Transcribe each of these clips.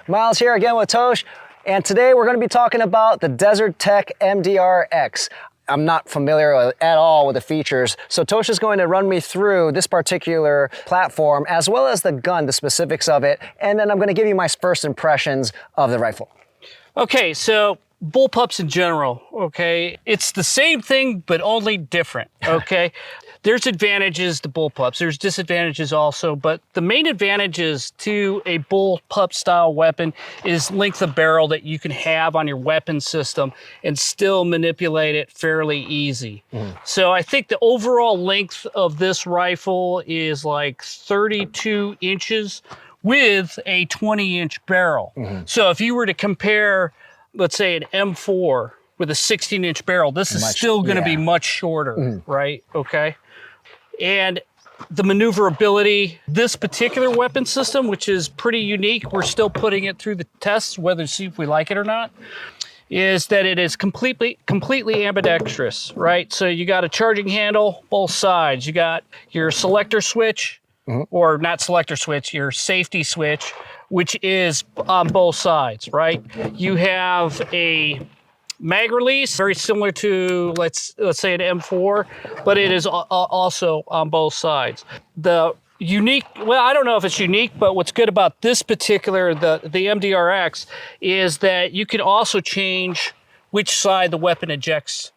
Myles here again with Tosh, and today we're going to be talking about the Desert Tech MDRX. I'm not familiar at all with the features, so Tosh is going to run me through this particular platform as well as the gun, the specifics of it, and then I'm going to give you my first impressions of the rifle. Okay, so bullpups in general, okay? It's the same thing, but only different, okay? There's advantages to bullpups. There's disadvantages also, but the main advantages to a bullpup style weapon is length of barrel that you can have on your weapon system and still manipulate it fairly easy. So I think the overall length of this rifle is like 32 inches with a 20-inch barrel. So if you were to compare, let's say, an M4 with a 16-inch barrel, this is still going to be much shorter, right? Okay. And the maneuverability, this particular weapon system, which is pretty unique, we're still putting it through the tests, whether to see if we like it or not, is that it is completely ambidextrous, right? So you got a charging handle, both sides. You got your selector switch, or not selector switch, your safety switch, which is on both sides, right? You have a mag release, very similar to, let's say, an M4, but it is also on both sides. The unique, well, I don't know if it's unique, but what's good about this particular, the MDRX, is that you can also change which side the weapon ejects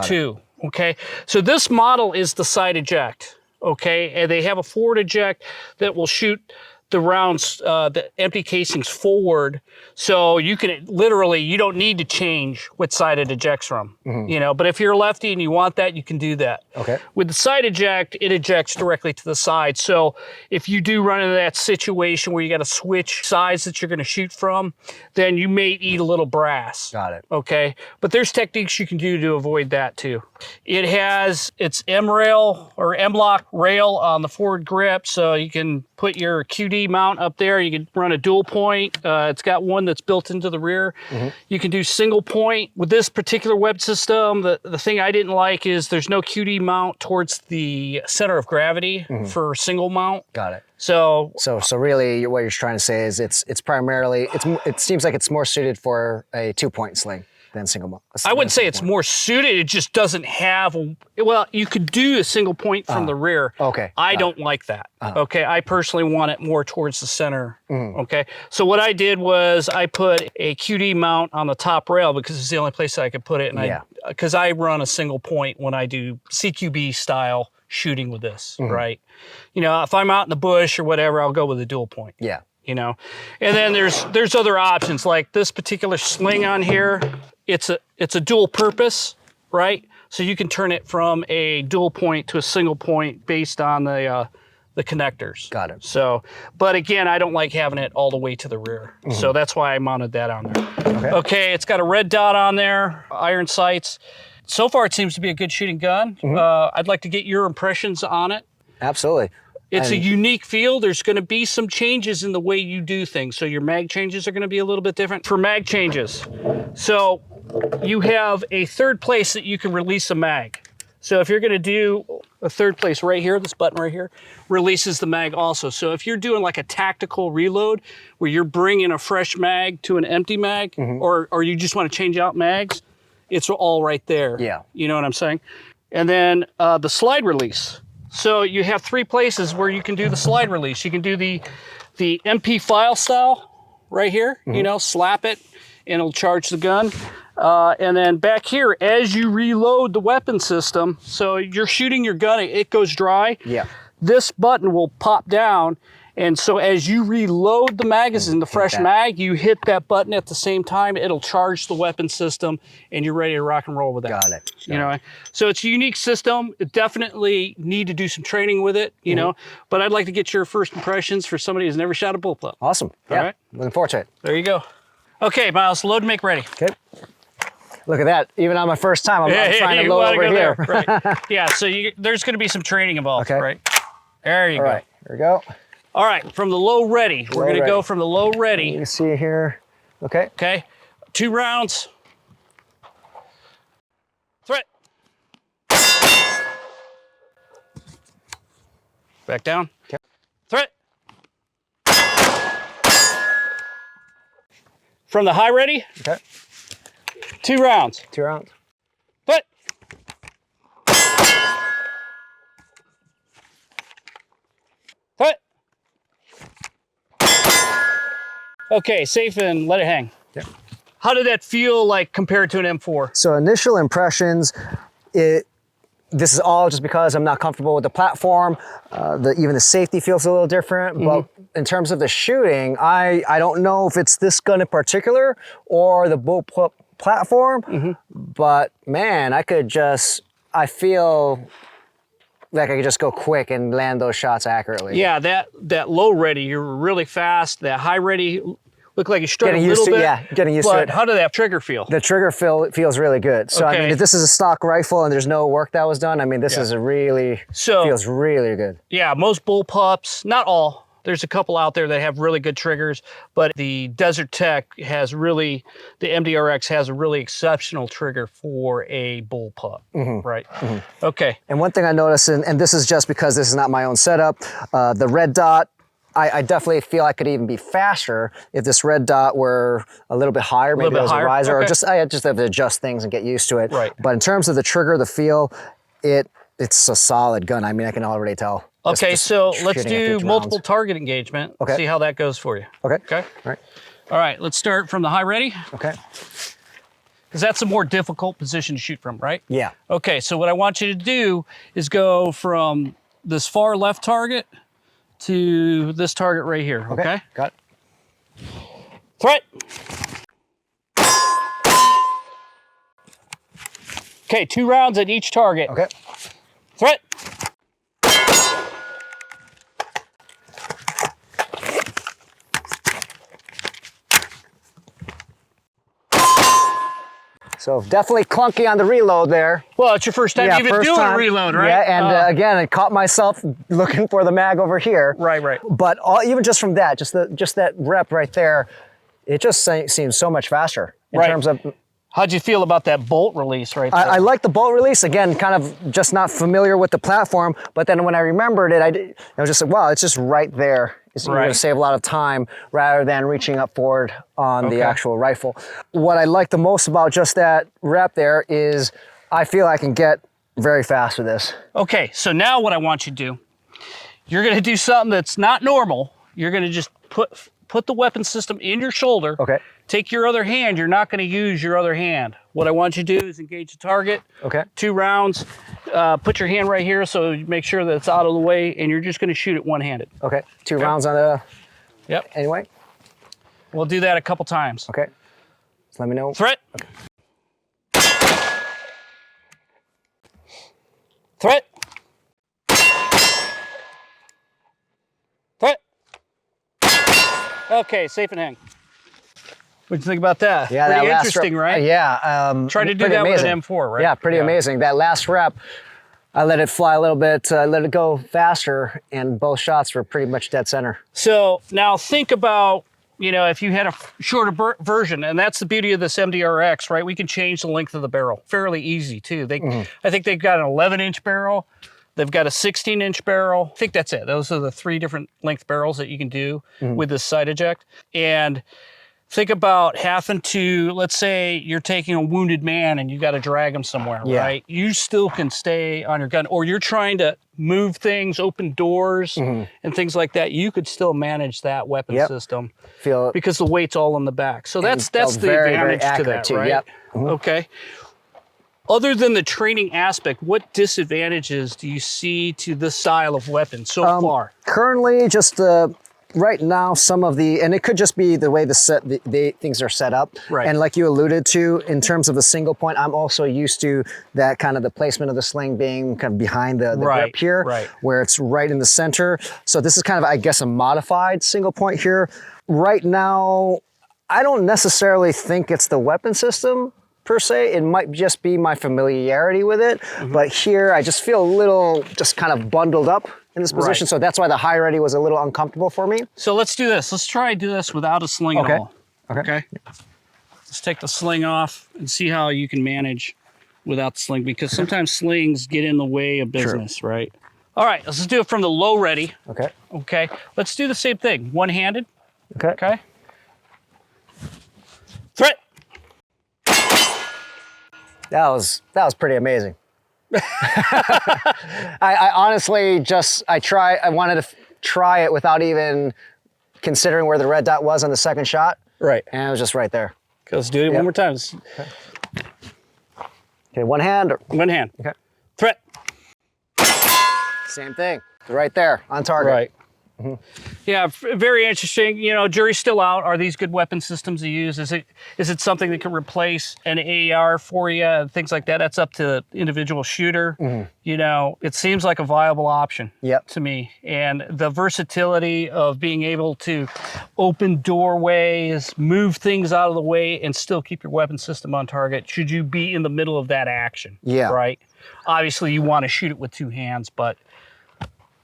to, okay? So this model is the side eject, okay? And they have a forward eject that will shoot the rounds, the empty casings forward, so you can literally, you don't need to change what side it ejects from, you know, but if you're a lefty and you want that, you can do that. Okay. With the side eject, it ejects directly to the side, so if you do run into that situation where you got to switch sides that you're going to shoot from, then you may eat a little brass. Got it. Okay, but there's techniques you can do to avoid that too. It has its M-rail or M-lock rail on the forward grip, so you can put your QD mount up there. You can run a dual point. It's got one that's built into the rear. You can do single point. With this particular web system, the thing I didn't like is there's no QD mount towards the center of gravity for single mount. Got it. So really what you're trying to say is it's primarily, it seems like it's more suited for a 2-point sling than single mount. I wouldn't say it's more suited, it just doesn't have, well, you could do a single point from the rear. Okay. I don't like that. Okay, I personally want it more towards the center. Okay, so what I did was I put a QD mount on the top rail because it's the only place that I could put it, and because I run a single point when I do CQB style shooting with this, right? You know, if I'm out in the bush or whatever, I'll go with a dual point. Yeah. You know, and then there's other options like this particular sling on here. It's a dual purpose, right? So you can turn it from a dual point to a single point based on the connectors. Got it. So, but again, I don't like having it all the way to the rear. So that's why I mounted that on there. Okay, it's got a red dot on there, iron sights. So far, it seems to be a good shooting gun. I'd like to get your impressions on it. Absolutely. It's a unique feel. There's going to be some changes in the way you do things. So your mag changes are going to be a little bit different. For mag changes, so you have a third place that you can release a mag. So if you're going to do a third place right here, this button right here, releases the mag also. So if you're doing like a tactical reload where you're bringing a fresh mag to an empty mag, or you just want to change out mags, it's all right there. Yeah. You know what I'm saying? And then the slide release. So you have 3 places where you can do the slide release. You can do the MP file style right here, you know, slap it and it'll charge the gun. And then back here, as you reload the weapon system, so you're shooting your gun, it goes dry. Yeah. This button will pop down. And so as you reload the magazine, the fresh mag, you hit that button at the same time, it'll charge the weapon system and you're ready to rock and roll with that. Got it. You know, so it's a unique system. It definitely need to do some training with it, you know, but I'd like to get your first impressions for somebody who's never shot a bullpup. Awesome. All right. Looking forward to it. There you go. Okay, Myles, load and make ready. Okay. Look at that. Even on my first time, I'm not trying to load over here. Right. Yeah, so there's going to be some training involved, right? There you go. All right, here we go. All right, from the low ready. We're going to go from the low ready. You can see here. Okay. Okay. 2 rounds. Threat. Back down. Okay. Threat. from the high ready. Okay. 2 rounds. 2 rounds. But okay, safe and let it hang. Yep. How did that feel like compared to an M4? So initial impressions, this is all just because I'm not comfortable with the platform. Even the safety feels a little different. But in terms of the shooting, I don't know if it's this gun in particular or the BULLPUP platform. But man, I feel like I could just go quick and land those shots accurately. Yeah, that low ready, you're really fast. That high ready looked like you struggled a little bit. Yeah, getting used to it. But how did that trigger feel? The trigger feels really good. So I mean, if this is a stock rifle and there's no work that was done, I mean, this is feels really good. Yeah, most BULLPUPs, not all. There's a couple out there that have really good triggers, but the Desert Tech the MDRX has a really exceptional trigger for a BULLPUP, right? Okay. And one thing I noticed, and this is just because this is not my own setup, the red dot, I definitely feel I could even be faster if this red dot were a little bit higher, maybe as a riser, or I just have to adjust things and get used to it. Right. But in terms of the trigger, the feel, it's a solid gun. I mean, I can already tell. Okay, so let's do multiple target engagement. Okay. See how that goes for you. Okay. Okay. All right. All right, let's start from the high ready. Okay. Because that's a more difficult position to shoot from, right? Yeah. Okay, so what I want you to do is go from this far left target to this target right here, okay? Got it. Threat. Okay, 2 rounds at each target. Okay. Threat. So definitely clunky on the reload there. Well, it's your first time even doing a reload, right? Yeah, and again, I caught myself looking for the mag over here. Right. But even just from that, just that rep right there, it just seems so much faster in terms of. How'd you feel about that bolt release right there? I like the bolt release. Again, kind of just not familiar with the platform, but then when I remembered it, I was just like, wow, it's just right there. You're going to save a lot of time rather than reaching up forward on the actual rifle. What I like the most about just that rep there is I feel I can get very fast with this. Okay, so now what I want you to do, you're going to do something that's not normal. You're going to just put the weapon system in your shoulder. Okay. Take your other hand. You're not going to use your other hand. What I want you to do is engage the target. Okay. 2 rounds. Put your hand right here so you make sure that it's out of the way, and you're just going to shoot it one-handed. Okay. 2 rounds on the. Yep. Anyway. We'll do that a couple times. Okay. Just let me know. Threat. Okay. Threat. Threat. Okay, safe and hang. What'd you think about that? Yeah, pretty that interesting, right? Yeah. Try to do that with an M4, right? Yeah, pretty amazing. That last rep, I let it fly a little bit, let it go faster, and both shots were pretty much dead center. So now think about, if you had a shorter version, and that's the beauty of this MDRX, right? We can change the length of the barrel fairly easy too. I think they've got an 11-inch barrel. They've got a 16-inch barrel. I think that's it. Those are the 3 different length barrels that you can do with this side eject. And think about having to, let's say you're taking a wounded man and you got to drag him somewhere, right? You still can stay on your gun, or you're trying to move things, open doors and things like that. You could still manage that weapon system because the weight's all in the back. So that's the advantage to that, right? Yep. Okay. Other than the training aspect, what disadvantages do you see to this style of weapon so far? Currently, just right now, some of and it could just be the way the things are set up. Right. And like you alluded to, in terms of the single point, I'm also used to that kind of the placement of the sling being kind of behind the grip here, where it's right in the center. So this is kind of, I guess, a modified single point here. Right now, I don't necessarily think it's the weapon system per se. It might just be my familiarity with it. But here, I just feel a little just kind of bundled up in this position. So that's why the high ready was a little uncomfortable for me. So let's do this. Let's try to do this without a sling at all. Okay. Let's take the sling off and see how you can manage without the sling, because sometimes slings get in the way of business, right? All right, let's do it from the low ready. Okay. Let's do the same thing. One-handed. Okay. That was pretty amazing. I honestly I wanted to try it without even considering where the red dot was on the second shot. Right. And it was just right there. Okay, let's do it one more time. Okay, one hand. One hand. Okay. Threat. Same thing. Right there, on target. Right. Yeah, very interesting. You know, jury's still out. Are these good weapon systems to use? Is it something that can replace an AR for you and things like that? That's up to the individual shooter. You know, it seems like a viable option to me. And the versatility of being able to open doorways, move things out of the way, and still keep your weapon system on target should you be in the middle of that action. Yeah. Right? Obviously, you want to shoot it with two hands, but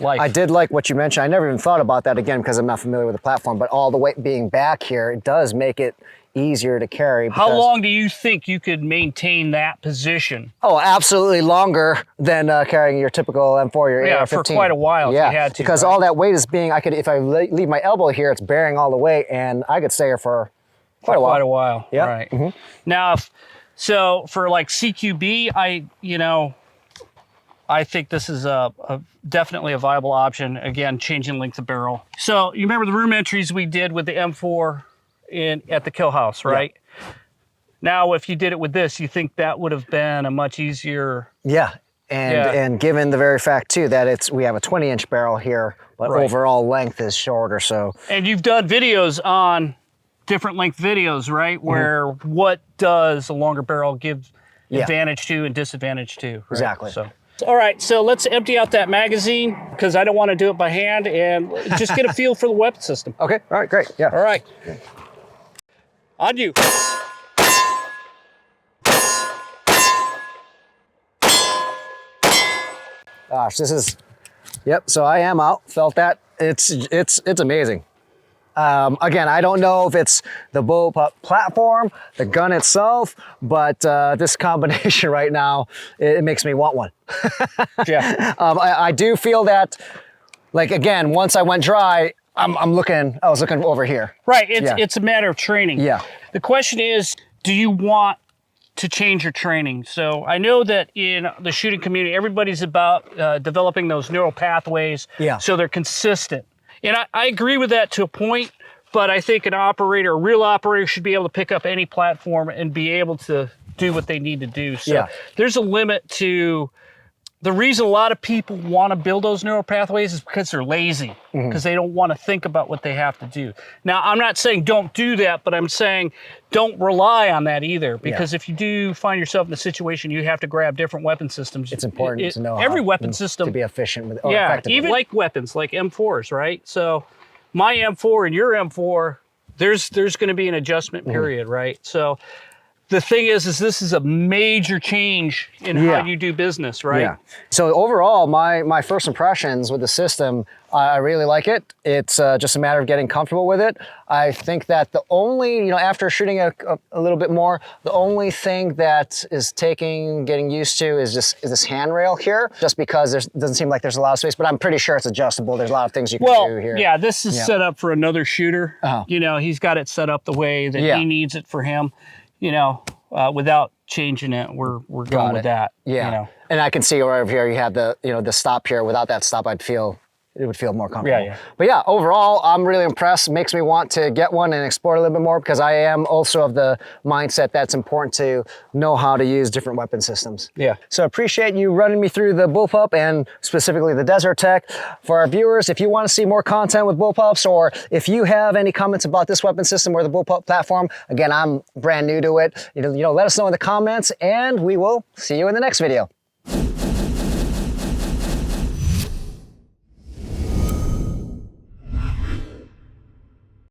life. I did like what you mentioned. I never even thought about that again because I'm not familiar with the platform, but all the weight being back here, it does make it easier to carry. How long do you think you could maintain that position? Oh, absolutely longer than carrying your typical M4 or your AR-15. For quite a while if you had to. Because all that weight is being, if I leave my elbow here, it's bearing all the weight and I could stay here for quite a while. Quite a while, yeah. Right. Now, so for like CQB, I think this is definitely a viable option. Again, changing length of barrel. So you remember the room entries we did with the M4 at the kill house, right? Yeah. Now, if you did it with this, you think that would have been a much easier... Yeah, and given the very fact too that we have a 20-inch barrel here, but overall length is shorter, so... And you've done videos on different length videos, right? Where what does a longer barrel give advantage to and disadvantage to, right? Exactly. So. All right, so let's empty out that magazine because I don't want to do it by hand and just get a feel for the weapon system. Okay, all right, great, yeah. All right. On you. Gosh, this is, so I am out, felt that. It's amazing. Again, I don't know if it's the BULLPUP platform, the gun itself, but this combination right now, it makes me want one. Yeah. I do feel that, like, again, once I went dry, I was looking over here. Right, it's a matter of training. Yeah. The question is, do you want to change your training? So I know that in the shooting community, everybody's about developing those neural pathways so they're consistent. And I agree with that to a point, but I think a real operator should be able to pick up any platform and be able to do what they need to do. So there's a limit to, the reason a lot of people want to build those neural pathways is because they're lazy, because they don't want to think about what they have to do. Now, I'm not saying don't do that, but I'm saying don't rely on that either, because if you do find yourself in a situation you have to grab different weapon systems, it's important to know every weapon system to be efficient with, or effective. Even like weapons, like M4s, right? So my M4 and your M4, there's going to be an adjustment period, right? So the thing is this is a major change in how you do business, right? Yeah. So overall, my first impressions with the system, I really like it. It's just a matter of getting comfortable with it. I think that the only, after shooting a little bit more, the only thing that is getting used to is this handrail here, just because it doesn't seem like there's a lot of space, but I'm pretty sure it's adjustable. There's a lot of things you can do here. Yeah, this is set up for another shooter. He's got it set up the way that he needs it for him. Without changing it, we're going with that. Yeah. And I can see over here you have the stop here. Without that stop, it would feel more comfortable. Yeah. But yeah, overall, I'm really impressed. Makes me want to get one and explore a little bit more, because I am also of the mindset that's important to know how to use different weapon systems. Yeah. So I appreciate you running me through the BULLPUP and specifically the Desert Tech. For our viewers, if you want to see more content with BULLPUPs, or if you have any comments about this weapon system or the BULLPUP platform, again, I'm brand new to it. Let us know in the comments, and we will see you in the next video.